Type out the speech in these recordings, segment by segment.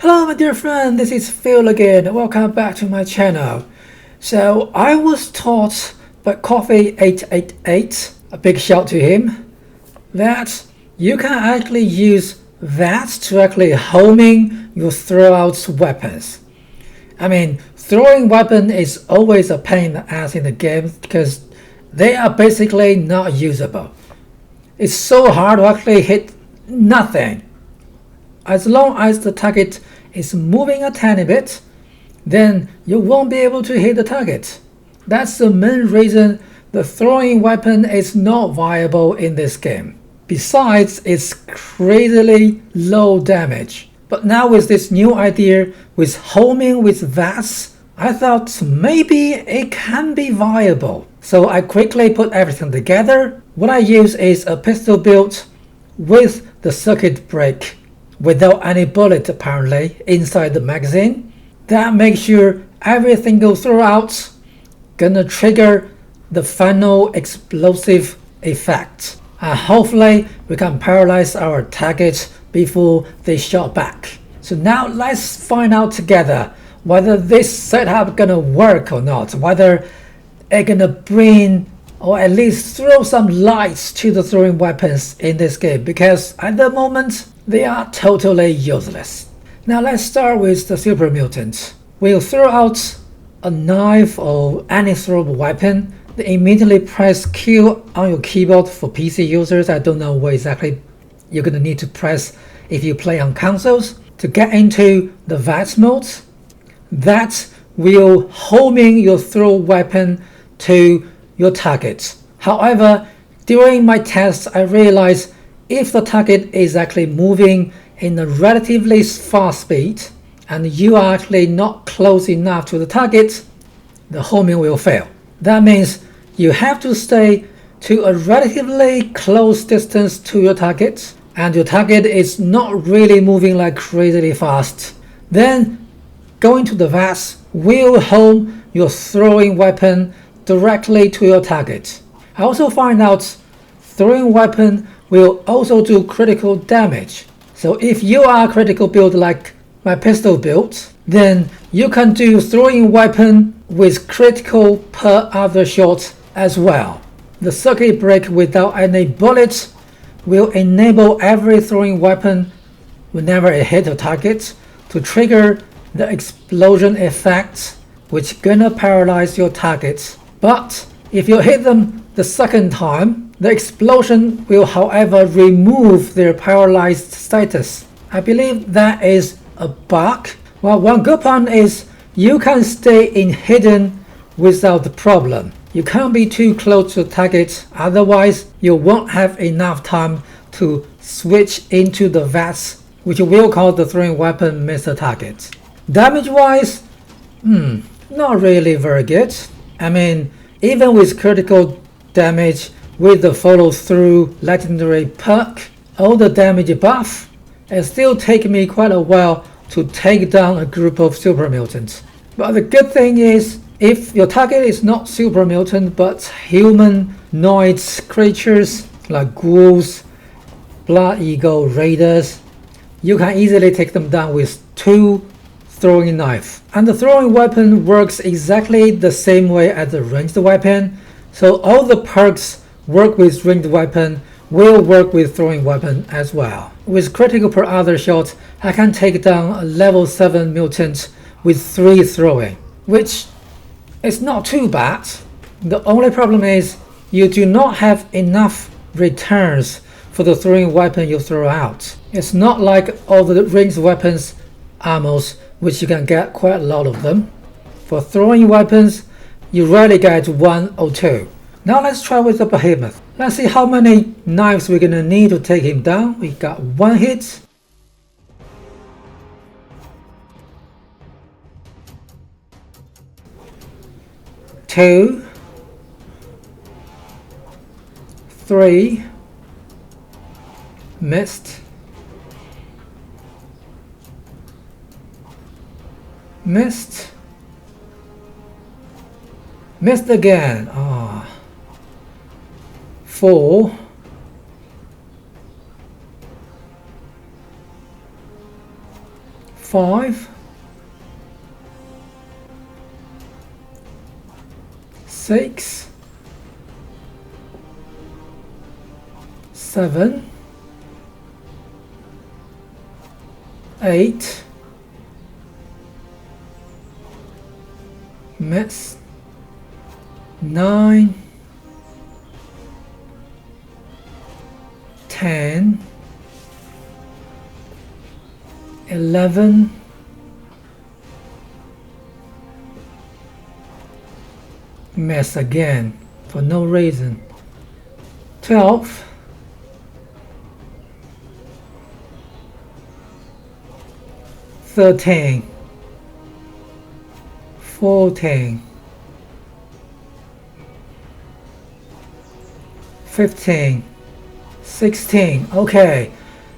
Hello my dear friend, this is Phil again. Welcome back to my channel. So I was taught by Coffee888, a big shout to him, that you can actually use that to actually homing your throwout weapons. I mean, throwing weapon is always a pain in the ass in the game because they are basically not usable. It's so hard to actually hit nothing. As long as the target is moving a tiny bit, then you won't be able to hit the target. That's the main reason the throwing weapon is not viable in this game. Besides, it's crazily low damage. But now with this new idea with homing with VATS, I thought maybe it can be viable. So I quickly put everything together. What I use is a pistol build with the circuit break without any bullet apparently inside the magazine. That makes sure every single throwout gonna trigger the final explosive effect. And hopefully we can paralyze our target before they shot back. So now let's find out together whether this setup gonna work or not, whether it gonna bring or at least throw some lights to the throwing weapons in this game, because at the moment they are totally useless. Now let's start with the Super Mutant. We'll throw out a knife or any throwable weapon, then immediately press Q on your keyboard. For PC users, I don't know what exactly you're gonna need to press if you play on consoles to get into the VATS mode. That will homing your throw weapon to your target. However, during my tests I realized if the target is actually moving in a relatively fast speed and you are actually not close enough to the target, the homing will fail. That means you have to stay to a relatively close distance to your target and your target is not really moving like crazily fast. Then going to the VATS will home your throwing weapon directly to your target. I also find out throwing weapon will also do critical damage. So if you are a critical build like my pistol build, then you can do throwing weapon with critical per other shot as well. The circuit break without any bullets will enable every throwing weapon whenever it hits a target to trigger the explosion effect, which gonna paralyze your targets. But if you hit them the second time, the explosion will however remove their paralyzed status. I believe that is a bug. Well, one good point is you can stay in hidden without the problem. You can't be too close to the target, otherwise you won't have enough time to switch into the VATS, which will cause the throwing weapon miss the target. Damage wise, not really very good. I mean, even with critical damage with the follow through legendary perk, all the damage buff, it still takes me quite a while to take down a group of super mutants. But the good thing is, if your target is not super mutant but humanoid creatures like ghouls, blood eagle raiders, you can easily take them down with 2 throwing knife. And the throwing weapon works exactly the same way as the ranged weapon, so all the perks work with ranged weapon will work with throwing weapon as well. With critical per other shot, I can take down a level 7 mutant with 3 throwing, which is not too bad. The only problem is you do not have enough returns for the throwing weapon you throw out. It's not like all the ranged weapons ammos, which you can get quite a lot of them. For throwing weapons, you rarely get 1 or 2. Now let's try with the Behemoth. Let's see how many knives we're gonna need to take him down. We got 1 hit. 2, 3, missed. Missed again. 4, 5, 5, 6, 7, 8, miss, 9, 10, 11, miss again for no reason, 12, 13, 14, 15, 16. Okay,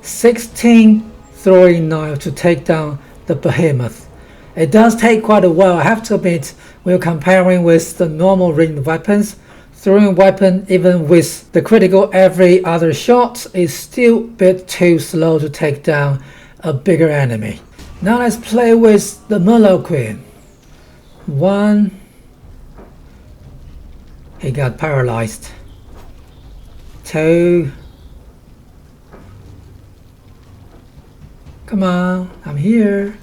16 throwing knife to take down the Behemoth. It does take quite a while, I have to admit. When comparing with the normal ranged weapons, throwing weapon even with the critical every other shot is still a bit too slow to take down a bigger enemy. Now let's play with the MLO Queen. 1, he got paralyzed. 2, come on, I'm here.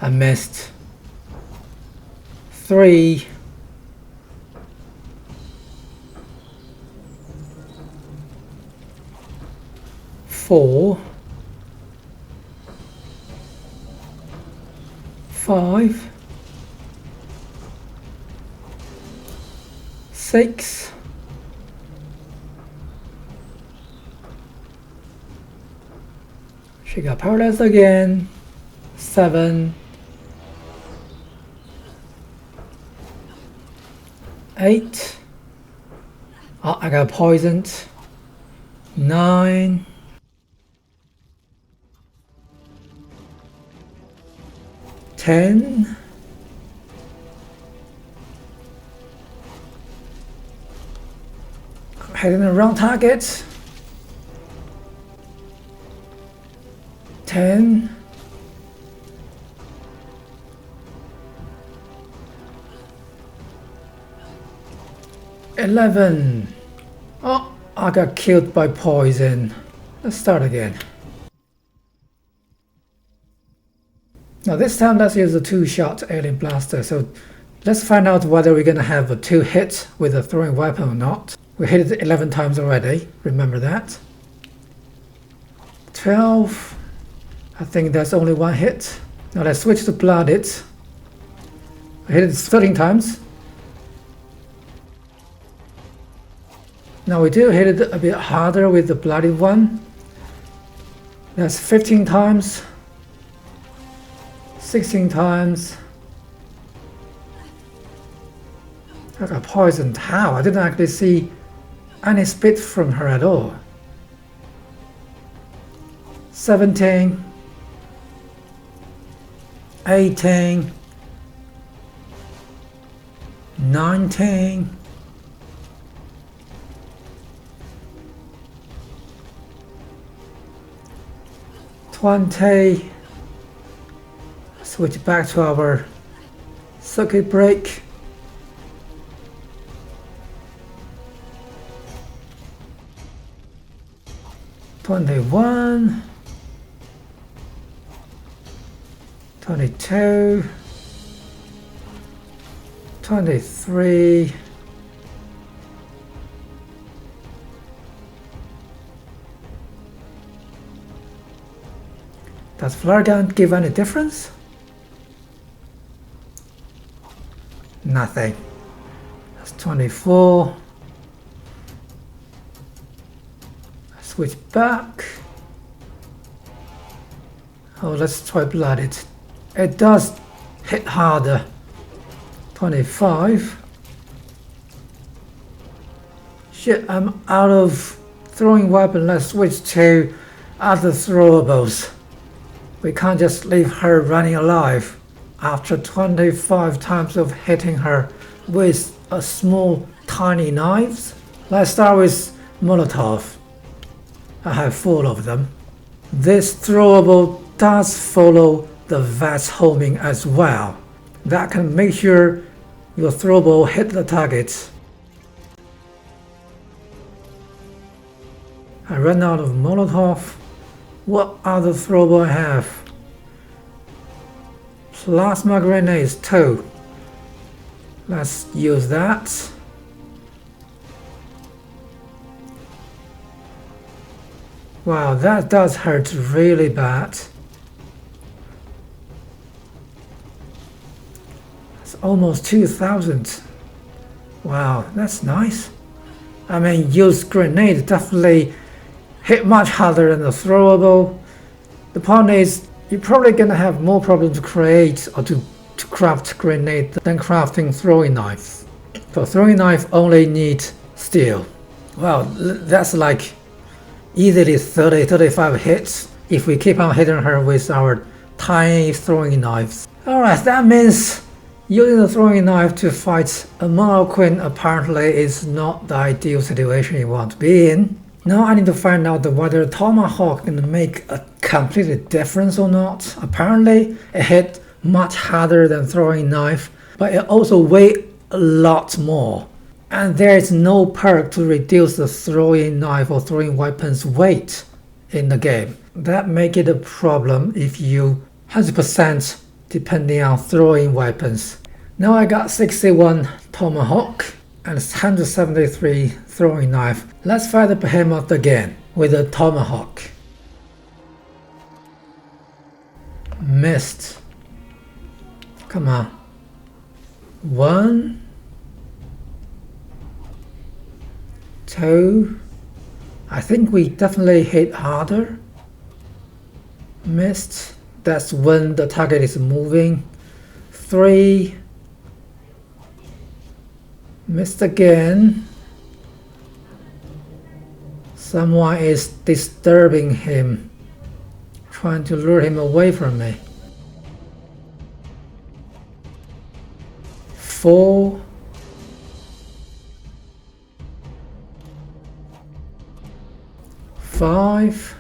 I missed. 3, 4, 5, 6, she got paralyzed again. 7, 8, oh, I got poisoned. 9, 10, hitting the wrong target. 10, 11. Oh, I got killed by poison. Let's start again. Now this time let's use a 2-shot alien blaster. So let's find out whether we're gonna have a 2 hit with a throwing weapon or not. We hit it 11 times already, remember that. 12, I think that's only 1 hit. Now let's switch to blooded. We hit it 13 times. Now we do hit it a bit harder with the blooded one. That's 15 times. 16 times. I got poisoned. How? I didn't actually see any spit from her at all. 17, 18, 19, 20. Switch back to our circuit break. 21, 22, 23, 'Does flare gun give any difference? Nothing. That's 24. Switch back. Oh, let's try blooded. It does hit harder. 25. Shit, I'm out of throwing weapon. Let's switch to other throwables. We can't just leave her running alive after 25 times of hitting her with a small tiny knives. Let's start with Molotov. I have 4 of them. This throwable does follow the VATS homing as well. That can make sure your throwable hit the target. I ran out of Molotov. What other throwable I have? Plasma grenades too. Let's use that. Wow, that does hurt really bad. It's almost 2,000. Wow, that's nice. I mean, used grenade definitely hit much harder than the throwable. The point is, you're probably gonna have more problems to create or to craft grenade than crafting throwing knife. For throwing knife only need steel. Wow, that's like easily 30-35 hits if we keep on hitting her with our tiny throwing knives. Alright, that means using the throwing knife to fight a MLO Queen apparently is not the ideal situation you want to be in. Now I need to find out whether Tomahawk can make a completely difference or not. Apparently it hit much harder than throwing knife, but it also weighs a lot more. And there is no perk to reduce the throwing knife or throwing weapon's weight in the game. That makes it a problem if you 100% depending on throwing weapons. Now I got 61 Tomahawk and 173 throwing knife. Let's fight the Behemoth again with a Tomahawk. Missed. Come on. 1, 2. I think we definitely hit harder. Missed. That's when the target is moving. 3. Missed again. Someone is disturbing him, trying to lure him away from me. 4. 5.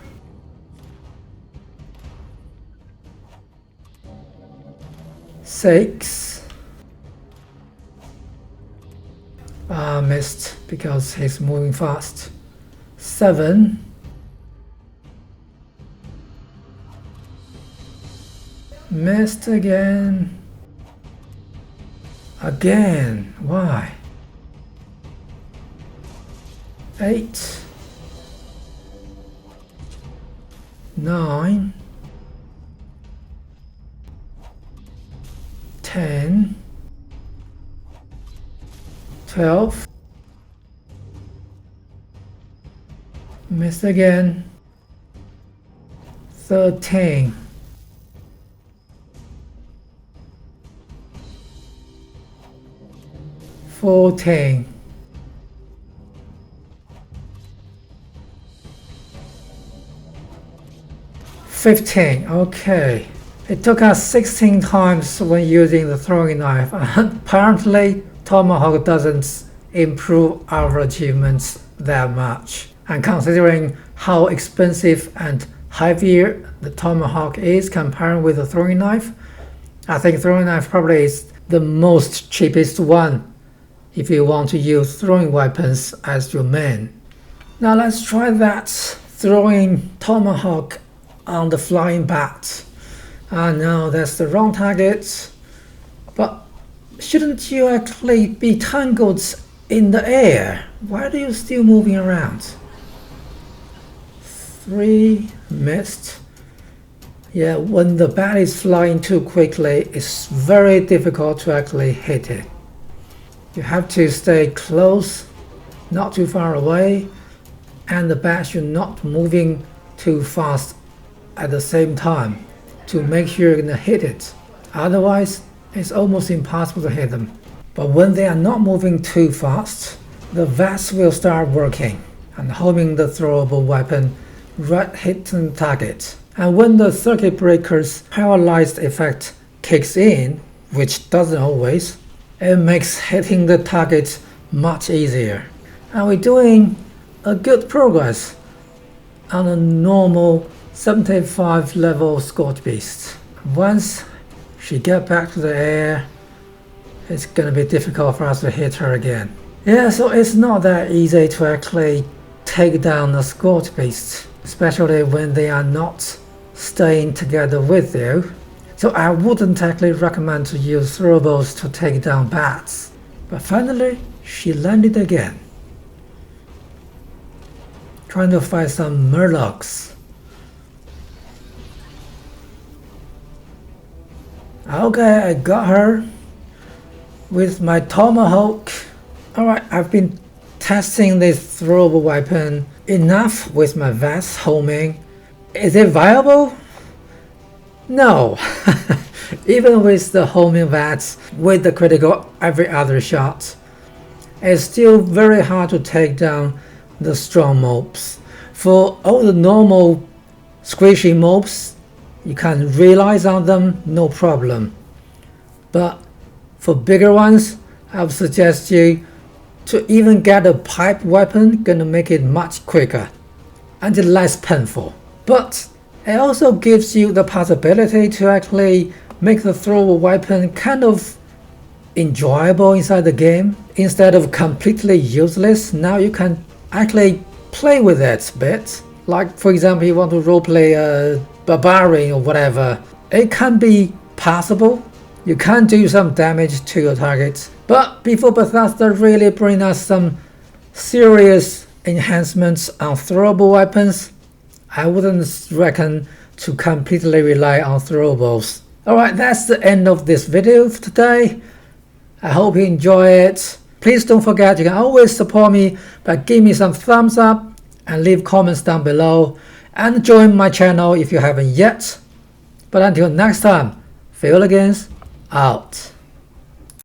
6. Missed because he's moving fast. 7. Missed again. Again. Why? 8. 9. 10. 12. Missed again. 13. 14. 15. Okay. It took us 16 times when using the throwing knife. Apparently, Tomahawk doesn't improve our achievements that much. And considering how expensive and heavier the Tomahawk is compared with the throwing knife, I think throwing knife probably is the most cheapest one if you want to use throwing weapons as your main. Now let's try that throwing Tomahawk on the flying bat. No, that's the wrong target. But shouldn't you actually be tangled in the air? Why are you still moving around? 3. Missed. Yeah, when the bat is flying too quickly, it's very difficult to actually hit it. You have to stay close, not too far away, and the bat should not moving too fast at the same time to make sure you're gonna hit it. Otherwise, it's almost impossible to hit them. But when they are not moving too fast, the VATS will start working and homing the throwable weapon right hitting the target. And when the circuit breaker's paralyzed effect kicks in, which doesn't always, it makes hitting the target much easier. And we're doing a good progress on a normal 75 level Scorch Beast. Once she gets back to the air, it's gonna be difficult for us to hit her again. Yeah, so it's not that easy to actually take down a scout beast, especially when they are not staying together with you. So I wouldn't actually recommend to use throwables to take down bats. But finally, she landed again. Trying to find some murlocs. Okay, I got her with my Tomahawk. Alright, I've been testing this throwable weapon enough with my vast homing. Is it viable? No. Even with the homing VATS, with the critical every other shot, it's still very hard to take down the strong mobs. For all the normal squishy mobs, you can realize on them, no problem. But for bigger ones, I would suggest you to even get a pipe weapon, gonna make it much quicker and less painful. But it also gives you the possibility to actually make the throwable weapon kind of enjoyable inside the game. Instead of completely useless, now you can actually play with it a bit. Like for example, you want to roleplay a barbarian or whatever, it can be possible. You can do some damage to your target. But before Bethesda really bring us some serious enhancements on throwable weapons, I wouldn't reckon to completely rely on throwables. Alright, that's the end of this video for today. I hope you enjoy it. Please don't forget you can always support me by giving me some thumbs up and leave comments down below, and join my channel if you haven't yet. But until next time, Fearless out.